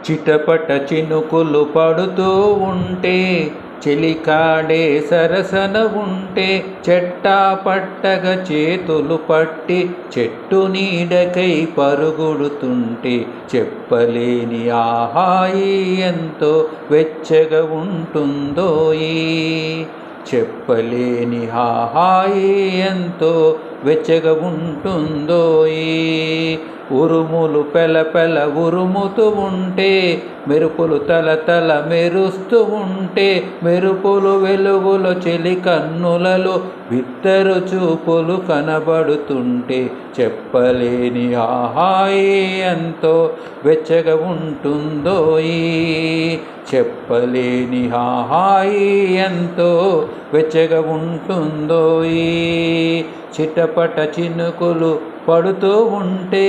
చిటపట చినుకులు పడుతూ ఉంటే, చెలికాడే సరసన ఉంటే, చెట్టా పట్టగా చేతులు పట్టి చెట్టు నీడకై పరుగుడుతుంటే, చెప్పలేని ఆహాయి ఎంతో వెచ్చగా ఉంటుందోయి. చెప్పలేని హాయి ఎంతో వెచ్చగా ఉంటుందోయి. ఉరుములు పెల ఉరుముతూ ఉంటే, మెరుపులు తల మెరుస్తూ ఉంటే, మెరుపులు వెలుగులో చెలి కన్నులలో బిత్తరు చూపులు కనబడుతుంటే, చెప్పలేని హాయి ఎంతో వెచ్చగా ఉంటుందోయి. చెప్పలేని హాయి ఎంతో వెచ్చగా ఉంటుందోయి. చిటపట చినుకులు పడుతూ ఉంటే